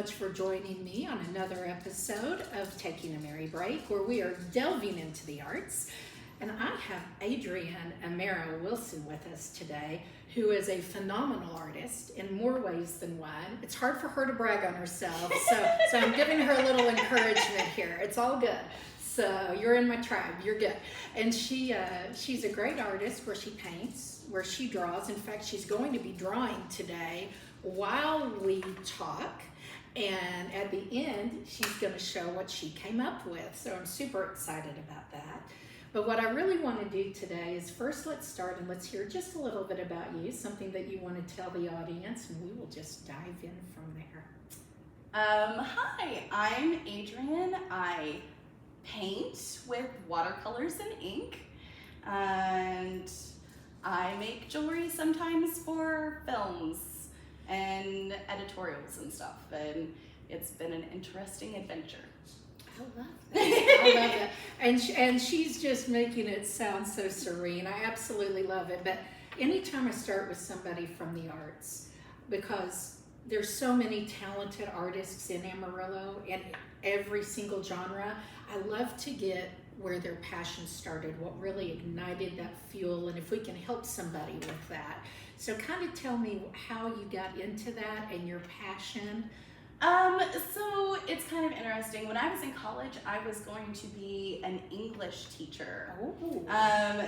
much for joining me on another episode of Taking a Merry Break, where we are delving into the arts. And I have Adrian Amiro-Wilson with us today, who is a phenomenal artist in more ways than one. It's hard for her to brag on herself, so I'm giving her a little encouragement here. It's all good. So you're in my tribe, you're good. And she's a great artist where she paints, where she draws. In fact, she's going to be drawing today while we talk. And at the end, she's going to show what she came up with. So I'm super excited about that. But what I really want to do today is first let's start and let's hear just a little bit about you, something that you want to tell the audience, and we will just dive in from there. Hi, I'm Adrian. I paint with watercolors and ink, and I make jewelry sometimes for films and editorials and stuff, and it's been an interesting adventure. I love that. I love it. And she's just making it sound so serene. I absolutely love it. But anytime I start with somebody from the arts, because there's so many talented artists in Amarillo in every single genre, I love to get where their passion started, what really ignited that fuel, and if we can help somebody with that. So kind of tell me how you got into that and your passion. So it's kind of interesting. When I was in college, I was going to be an English teacher. Oh.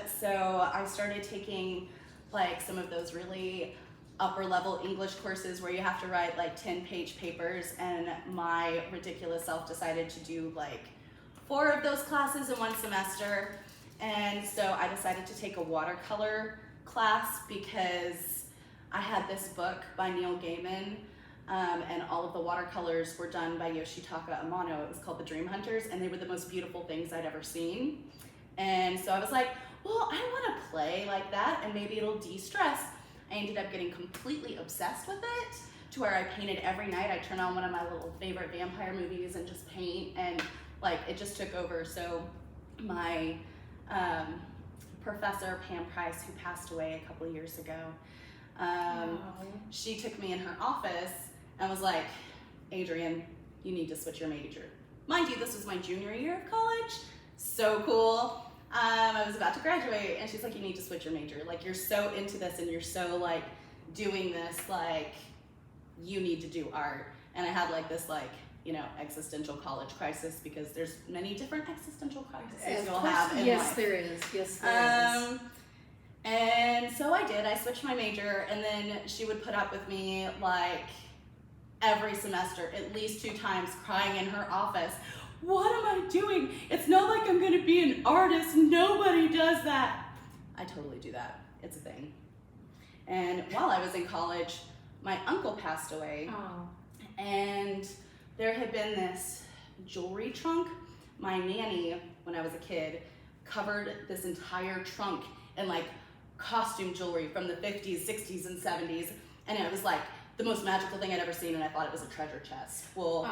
So I started taking like some of those really upper level English courses where you have to write like 10-page papers, and my ridiculous self decided to do like 4 of those classes in one semester. And so I decided to take a watercolor class because I had this book by Neil Gaiman, and all of the watercolors were done by Yoshitaka Amano. It was called The Dream Hunters, and they were the most beautiful things I'd ever seen. And so I was like, well, I want to play like that, and maybe it'll de-stress. I ended up getting completely obsessed with it to where I painted every night. I turn on one of my little favorite vampire movies and just paint, and like it just took over. So my professor, Pam Price, who passed away a couple of years ago, she took me in her office and was like, Adrian, you need to switch your major. Mind you, this was my junior year of college. So cool. I was about to graduate, and she's like, you need to switch your major. Like, you're so into this and you're so like doing this, like you need to do art. And I had like this like, you know, existential college crisis, because there's many different existential crises you'll have in Yes, life. there is. Yes, there is. And so I did. I switched my major, and then she would put up with me like every semester, at least 2 times, crying in her office. What am I doing? It's not like I'm going to be an artist. Nobody does that. I totally do that. It's a thing. And while I was in college, my uncle passed away. Oh. And there had been this jewelry trunk. My nanny, when I was a kid, covered this entire trunk in like costume jewelry from the 50s, 60s, and 70s. And it was like the most magical thing I'd ever seen, and I thought it was a treasure chest. Well,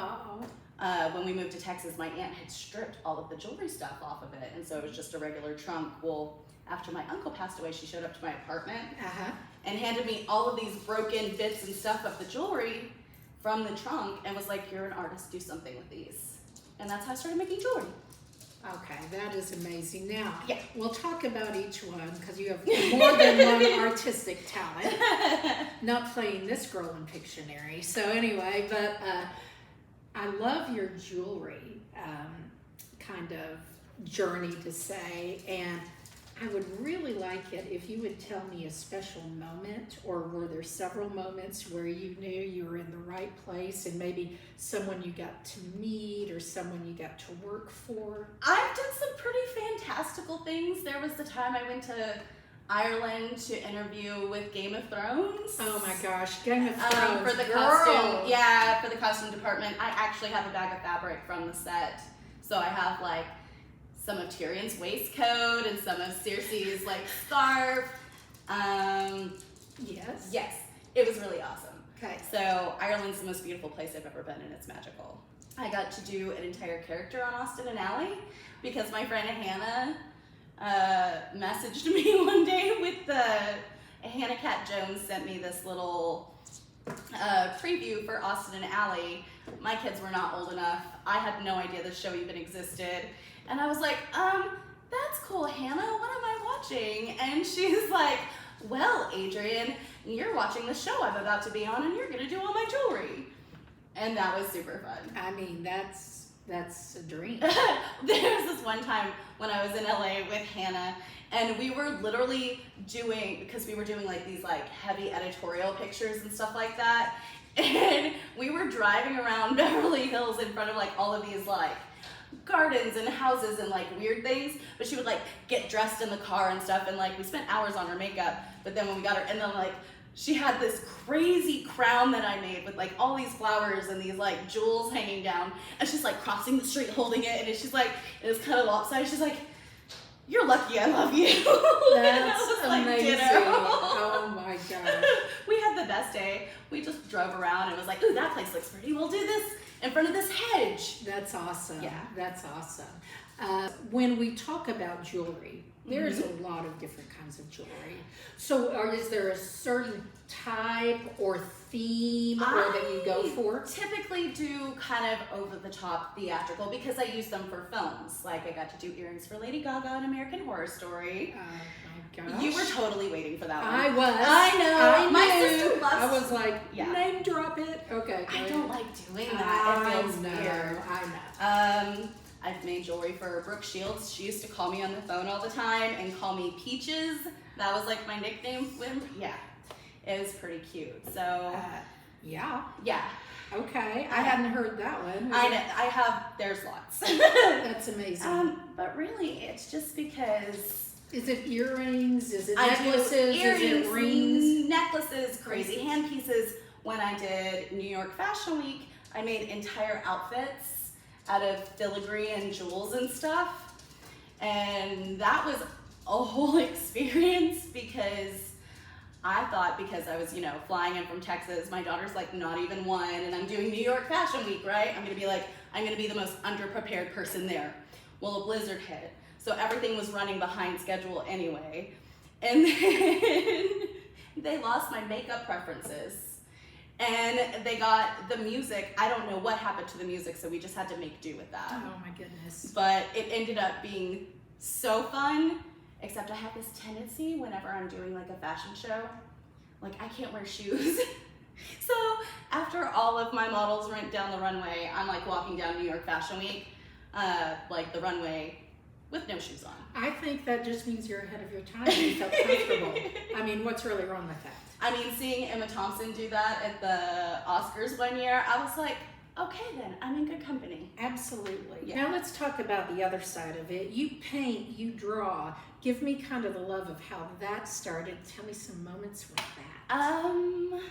when we moved to Texas, my aunt had stripped all of the jewelry stuff off of it, and so it was just a regular trunk. Well, after my uncle passed away, she showed up to my apartment and handed me all of these broken bits and stuff of the jewelry from the trunk and was like, you're an artist, do something with these. And that's how I started making jewelry. Okay, that is amazing. Now, Yeah. we'll talk about each one, because you have more than one artistic talent. Not playing this girl in Pictionary. So anyway, but I love your jewelry kind of journey, to say, and I would really like it if you would tell me a special moment, or were there several moments where you knew you were in the right place, and maybe someone you got to meet or someone you got to work for? I've done some pretty fantastical things. There was the time I went to Ireland to interview with Game of Thrones. Oh my gosh, Game of Thrones, for the girl. costume, yeah, for the costume department. I actually have a bag of fabric from the set, so I have like some of Tyrion's waistcoat and some of Cersei's like scarf. Yes, it was really awesome. Okay. So Ireland's the most beautiful place I've ever been, and it's magical. I got to do an entire character on Austin and Ally because my friend Hannah messaged me one day with Hannah Cat Jones sent me this little preview for Austin and Allie. My kids were not old enough. I had no idea the show even existed. And I was like, that's cool, Hannah, what am I watching? And she's like, well, Adrian, you're watching the show I'm about to be on and you're gonna do all my jewelry. And that was super fun. I mean, that's a dream. There was this one time when I was in LA with Hannah, and we were literally doing, because we were doing like these like heavy editorial pictures and stuff like that, and we were driving around Beverly Hills in front of like all of these like gardens and houses and like weird things, but she would like get dressed in the car and stuff, and like we spent hours on her makeup, but then when we got her, and then like she had this crazy crown that I made with like all these flowers and these like jewels hanging down, and she's like crossing the street holding it, and she's like, it was kind of lopsided, she's like, you're lucky I love you. That's like, amazing. Oh my God. We had the best day. We just drove around and was like, ooh, that place looks pretty. We'll do this in front of this hedge. That's awesome. Yeah. That's awesome. When we talk about jewelry, there's a lot of different kinds of jewelry. So is there a certain type or theme or that you go for? Typically do kind of over the top theatrical because I use them for films. Like I got to do earrings for Lady Gaga in American Horror Story. Oh my gosh. You were totally waiting for that one. I was. I know. I My knew. sister loves. I was like, Yeah. name drop it. Okay. I don't like doing that. It feels weird. I know. I've made jewelry for Brooke Shields. She used to call me on the phone all the time and call me Peaches. That was like my nickname. Yeah, it was pretty cute. So Yeah. yeah. Okay. I hadn't heard that one. I have. There's lots. That's amazing. But really, it's just because. Is it earrings? Is it I do necklaces? earrings, Is it rings? necklaces, crazy hand pieces. When I did New York Fashion Week, I made entire outfits out of filigree and jewels and stuff. And that was a whole experience because I thought, because I was, flying in from Texas, my daughter's like not even one, and I'm doing New York Fashion Week, right? I'm gonna be the most underprepared person there. Well, a blizzard hit, so everything was running behind schedule anyway. And then they lost my makeup preferences. And they got the music. I don't know what happened to the music, so we just had to make do with that. Oh my goodness. But it ended up being so fun, except I have this tendency whenever I'm doing like a fashion show, like I can't wear shoes. So after all of my models went down the runway, I'm like walking down New York Fashion Week, like the runway with no shoes on. I think that just means you're ahead of your time and you felt comfortable. I mean, what's really wrong with that? I mean, seeing Emma Thompson do that at the Oscars one year, I was like, okay then, I'm in good company. Absolutely. Yeah. Now let's talk about the other side of it. You paint, you draw. Give me kind of the love of how that started. Tell me some moments with that.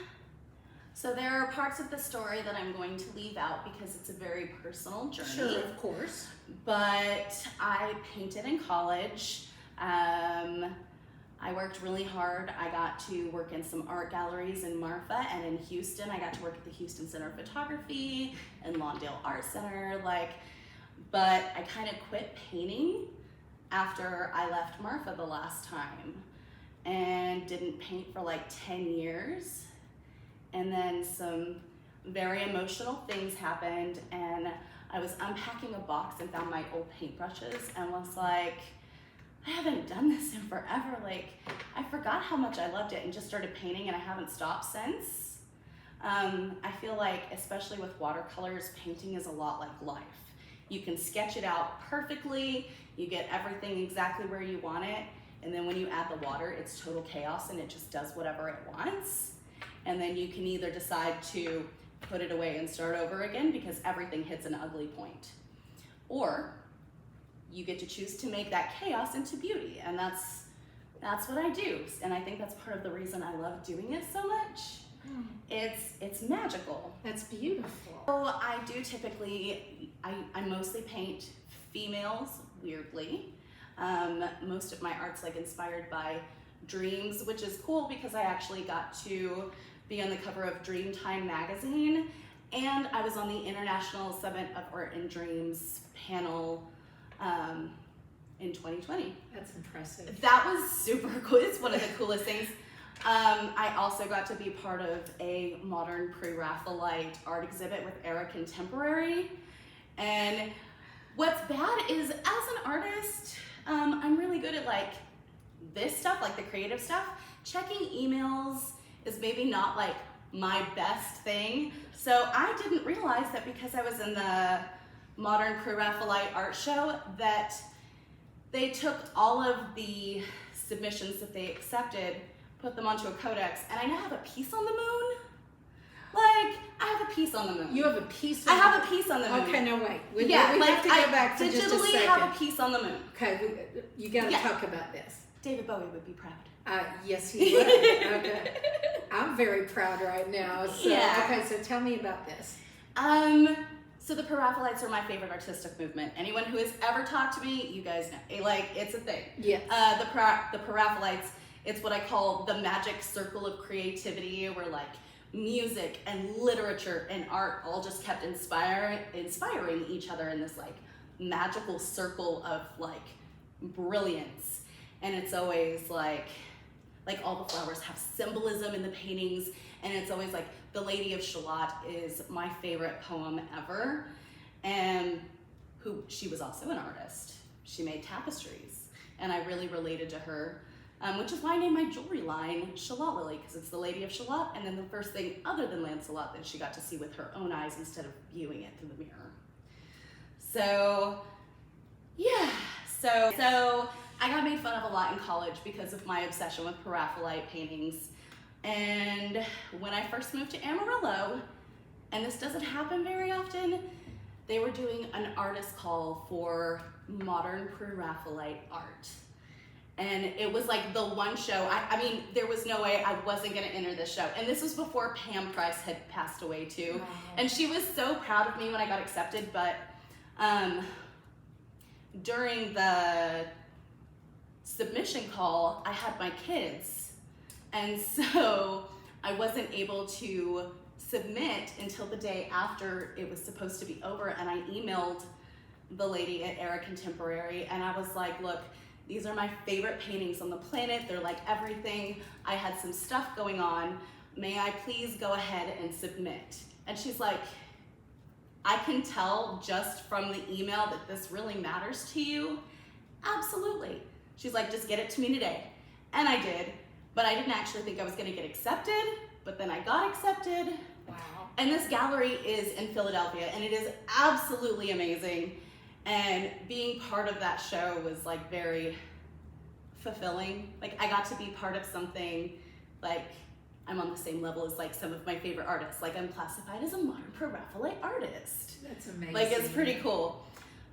So there are parts of the story that I'm going to leave out because it's a very personal journey. Sure, of course. But I painted in college. I worked really hard. I got to work in some art galleries in Marfa and in Houston. I got to work at the Houston Center of Photography and Lawndale Art Center. But I kind of quit painting after I left Marfa the last time and didn't paint for like 10 years. And then some very emotional things happened, and I was unpacking a box and found my old paintbrushes and was like, I haven't done this in forever. Like, I forgot how much I loved it and just started painting, and I haven't stopped since. I feel like, especially with watercolors, painting is a lot like life. You can sketch it out perfectly, you get everything exactly where you want it, and then when you add the water, it's total chaos and it just does whatever it wants. And then you can either decide to put it away and start over again because everything hits an ugly point. Or you get to choose to make that chaos into beauty, and that's what I do. And I think that's part of the reason I love doing it so much. It's magical. That's beautiful. So I do typically, I mostly paint females, weirdly. Most of my art's like inspired by dreams, which is cool because I actually got to be on the cover of Dreamtime magazine, and I was on the International Summit of Art and Dreams panel in 2020. That's impressive. That was super cool. It's one of the coolest things. I also got to be part of a modern pre-Raphaelite art exhibit with Era Contemporary. And what's bad is, as an artist, I'm really good at like this stuff, like the creative stuff. Checking emails is maybe not like my best thing. So I didn't realize that because I was in the modern pre-Raphaelite art show that they took all of the submissions that they accepted, put them onto a codex, and I now have a piece on the moon. Like, I have a piece on the moon. You have a piece on I have a piece on the moon. Okay, no, wait. We Yeah, have like to go back for just a digitally second. have a piece on the moon. Okay, you got to Yeah. talk about this. David Bowie would be proud. Yes, he would. Okay. I'm very proud right now. So, Yeah. Okay, so tell me about this. So the Pre-Raphaelites are my favorite artistic movement. Anyone who has ever talked to me, you guys know. Like, it's a thing. Yes. The Pre-Raphaelites, it's what I call the magic circle of creativity, where like music and literature and art all just kept inspiring each other in this like magical circle of like brilliance. And it's always like all the flowers have symbolism in the paintings, and it's always like The Lady of Shalott is my favorite poem ever. And she was also an artist. She made tapestries, and I really related to her, which is why I named my jewelry line Shalottlilly, because it's the Lady of Shalott, and then the first thing other than Lancelot that she got to see with her own eyes instead of viewing it through the mirror. So, yeah. So I got made fun of a lot in college because of my obsession with Pre-Raphaelite paintings. And when I first moved to Amarillo, and this doesn't happen very often, they were doing an artist call for modern Pre-Raphaelite art. And it was like the one show, I mean, there was no way I wasn't gonna enter this show. And this was before Pam Price had passed away too. Wow. And she was so proud of me when I got accepted, but during the submission call, I had my kids. And so I wasn't able to submit until the day after it was supposed to be over. And I emailed the lady at Era Contemporary, and I was like, look, these are my favorite paintings on the planet. They're like everything. I had some stuff going on. May I please go ahead and submit? And she's like, I can tell just from the email that this really matters to you. Absolutely. She's like, just get it to me today. And I did, but I didn't actually think I was gonna get accepted, but then I got accepted. Wow. And this gallery is in Philadelphia, and it is absolutely amazing. And being part of that show was like very fulfilling. Like, I got to be part of something, like I'm on the same level as like some of my favorite artists. Like, I'm classified as a modern Pre-Raphaelite artist. That's amazing. Like, it's pretty cool.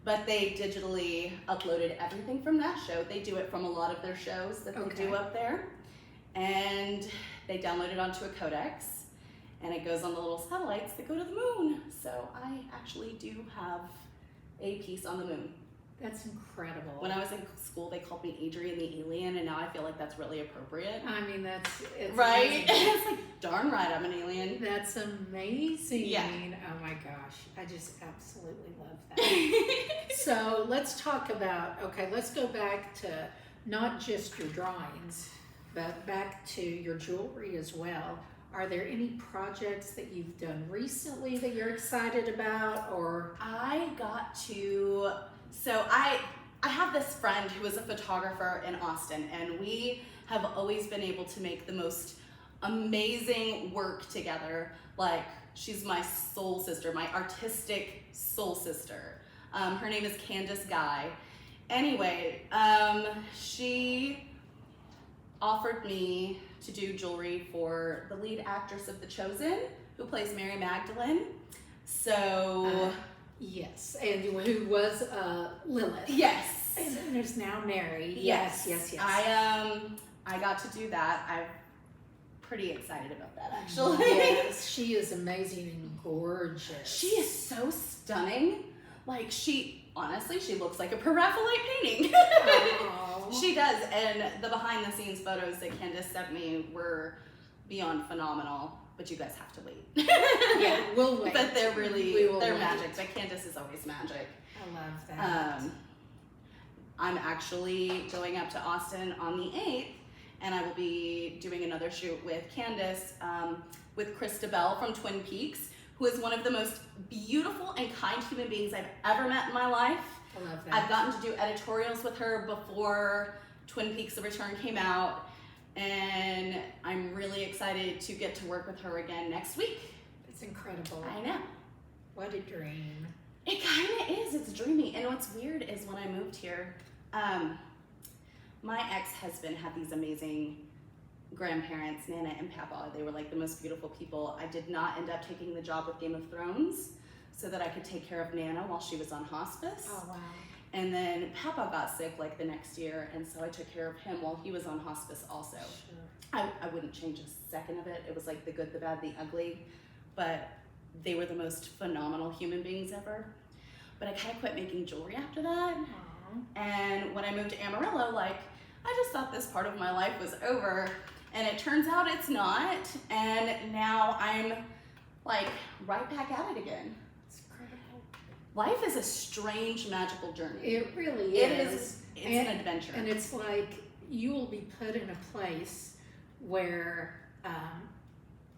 But they digitally uploaded everything from that show. They do it from a lot of their shows that they do up there. And they download it onto a codex, and it goes on the little satellites that go to the moon. So I actually do have a piece on the moon. That's incredible. When I was in school, they called me Adrian the Alien, and now I feel like that's really appropriate. I mean, it's right? amazing. It's like, darn right, I'm an alien. That's amazing. Yeah. Oh my gosh. I just absolutely love that. So let's talk about, let's go back to not just your drawings, but back to your jewelry as well. Are there any projects that you've done recently that you're excited about, or? I have this friend who is a photographer in Austin, and we have always been able to make the most amazing work together. Like, she's my soul sister, my artistic soul sister. Her name is Candace Guy. Anyway, she offered me to do jewelry for the lead actress of The Chosen, who plays Mary Magdalene. So yes, and who was Lilith. Yes. And there's now Mary. Yes. Yes. I got to do that. I'm pretty excited about that, actually. Yes, she is amazing and gorgeous. She is so stunning. Like, honestly, she looks like a Pre-Raphaelite painting. She does, and the behind the scenes photos that Candace sent me were beyond phenomenal, but you guys have to wait. Yeah, we'll wait. But they're magic, but Candace is always magic. I love that. I'm actually going up to Austin on the 8th, and I will be doing another shoot with Candace, with Christabel from Twin Peaks, who is one of the most beautiful and kind human beings I've ever met in my life. I love that. I've gotten to do editorials with her before Twin Peaks: The Return came out, and I'm really excited to get to work with her again next week. It's incredible. I know. What a dream. It kind of is. It's dreamy. And what's weird is when I moved here, my ex-husband had these amazing grandparents, Nana and Papa. They were like the most beautiful people. I did not end up taking the job with Game of Thrones so that I could take care of Nana while she was on hospice. Oh, wow. And then Papa got sick like the next year, and so I took care of him while he was on hospice also. Sure. I wouldn't change a second of it. It was like the good, the bad, the ugly, but they were the most phenomenal human beings ever. But I kind of quit making jewelry after that. Aww. And when I moved to Amarillo, like, I just thought this part of my life was over, and it turns out it's not. And now I'm like right back at it again. It's incredible. Life is a strange, magical journey. It really It is. is. It's an adventure. And it's like you will be put in a place where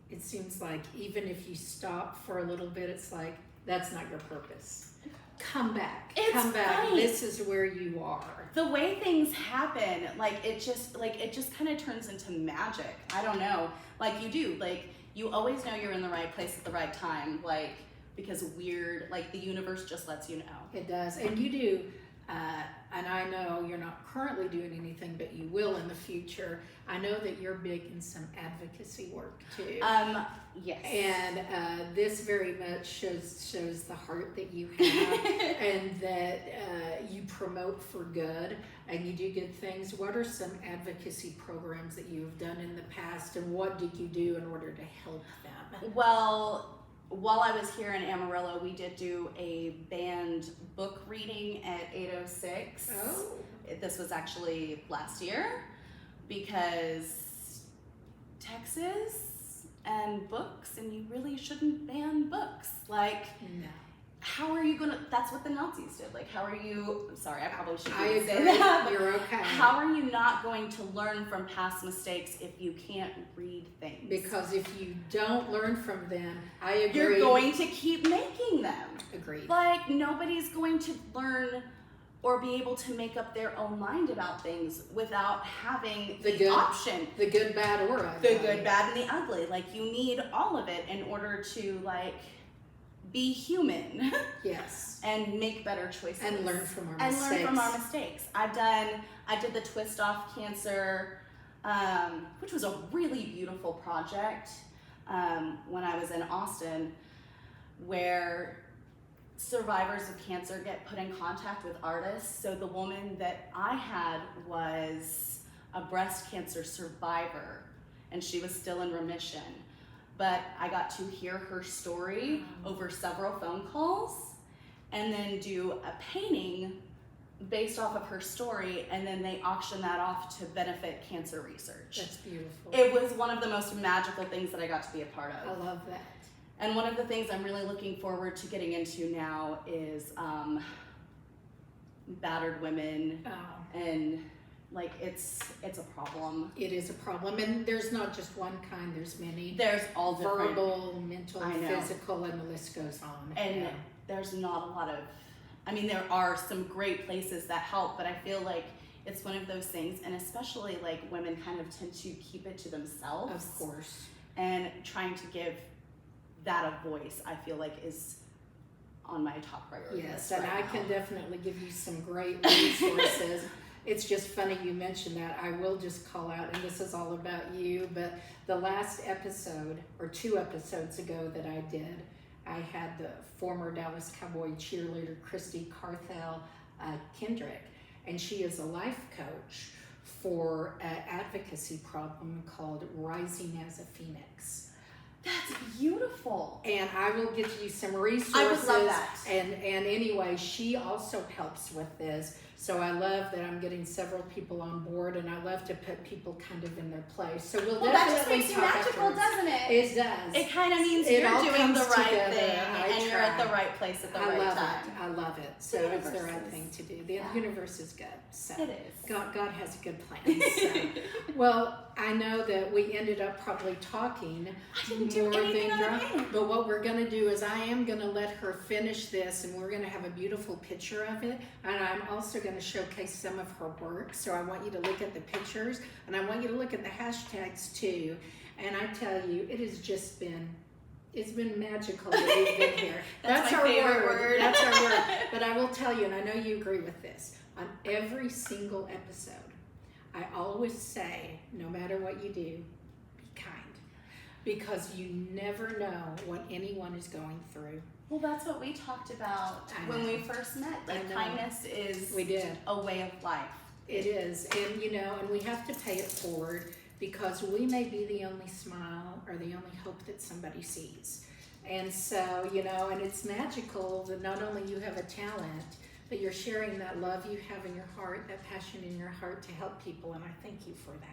it seems like even if you stop for a little bit, it's like, that's not your purpose. Come back. It's Come back. funny. This is where you are. The way things happen, it just kind of turns into magic. I don't know. Like you do. Like you always know you're in the right place at the right time. Like because the universe just lets you know. It does. And you do. And I know you're not currently doing anything, but you will in the future. I know that you're big in some advocacy work too. Yes. And this very much shows the heart that you have, and that you promote for good, and you do good things. What are some advocacy programs that you have done in the past, and what did you do in order to help them? Well, while I was here in Amarillo, we did do a banned book reading at 806. Oh. This was actually last year, because Texas and books, and you really shouldn't ban books. Like, No. how are you gonna, that's what the Nazis did. Like, how are you, I'm sorry, I probably shouldn't I say agree. that. You're okay. How are you not going to learn from past mistakes if you can't read things? Because if you don't learn from them, I agree. You're going to keep making them. Agreed. Like, nobody's going to learn or be able to make up their own mind about things without having the option. The good, bad, or ugly. The good, bad, and the ugly. Like, you need all of it in order to, like, be human. Yes. And make better choices. And learn from our mistakes. And learn from our mistakes. I did the Twist Off Cancer, which was a really beautiful project when I was in Austin, where survivors of cancer get put in contact with artists. So the woman that I had was a breast cancer survivor, and she was still in remission. But I got to hear her story over several phone calls, and then do a painting based off of her story, and then they auctioned that off to benefit cancer research. That's beautiful. It was one of the most magical things that I got to be a part I of. love that. And one of the things I'm really looking forward to getting into now is battered women, Oh. and like it's a problem. It is a problem, and there's not just one kind. There's many. There's all different, verbal, mental, I know. physical, and the list goes on. and Yeah. there's not a lot of. I mean, there are some great places that help, but I feel like it's one of those things, and especially like women kind of tend to keep it to themselves. Of course. And trying to give that a voice, I feel like, is on my top priority. Yes, list and right I now. can definitely give you some great resources. It's just funny you mentioned that. I will just call out, and this is all about you, but the last episode, or 2 episodes ago that I did, I had the former Dallas Cowboy cheerleader, Christy Carthel Kendrick, and she is a life coach for an advocacy problem called Rising as a Phoenix. That's beautiful. And I will give you some resources. I would love that. And anyway, she also helps with this. So I love that I'm getting several people on board, and I love to put people kind of in their place. So we'll that just definitely makes you talk magical, afterwards. doesn't it? It does. It kind of means It you're all doing comes the right together. thing I and you're at try. the right place at the I right love time. it. I love it. So The it's the universe right is- thing to do. The yeah. universe is good. So It is. God has a good plan. So. Well, I know that we ended up probably talking I didn't do more anything than on the dry. painting. But what we're going to do is I am going to let her finish this, and we're going to have a beautiful picture of it. And I'm also going to showcase some of her work. So I want you to look at the pictures, and I want you to look at the hashtags too. And I tell you, it has just been, it's been magical that we've been here. That's my our favorite word. That's our word. But I will tell you, and I know you agree with this, on every single episode, I always say, no matter what you do, be kind. Because you never know what anyone is going through. Well, that's what we talked about I when know. we first met. Like, I know. kindness is We did. a way of life. It is. And, and we have to pay it forward, because we may be the only smile or the only hope that somebody sees. And so, and it's magical that not only you have a talent, but you're sharing that love you have in your heart, that passion in your heart to help people, and I thank you for that.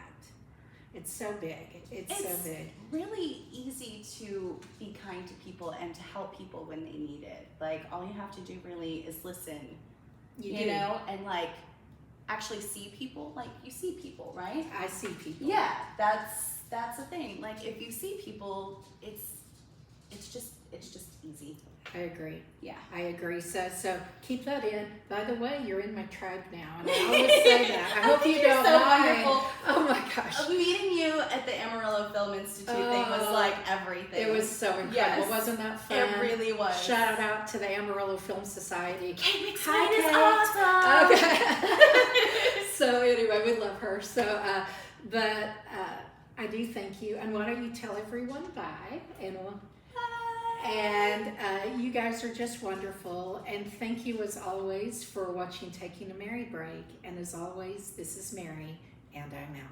It's so big. It's so big. Really easy to be kind to people and to help people when they need it. Like, all you have to do really is listen, You do. and like actually see people. Like, you see people, right? I see people. Yeah, that's the thing. Like, if you see people, it's just easy. I agree. Yeah. I agree. So keep that in. By the way, you're in my tribe now, and I always say that. I hope you think you're don't so mind. wonderful. Oh my gosh. Meeting you at the Amarillo Film Institute thing was like everything. It was so incredible. Yes. Wasn't that fun? It really was. Shout out to the Amarillo Film Society. Kate Hi, McSween is Kate. awesome. Okay. So anyway, we love her. So, but I do thank you. And why don't you tell everyone bye? And you guys are just wonderful. And thank you as always for watching Taking a Mary Break. And as always, this is Mary, and I'm out.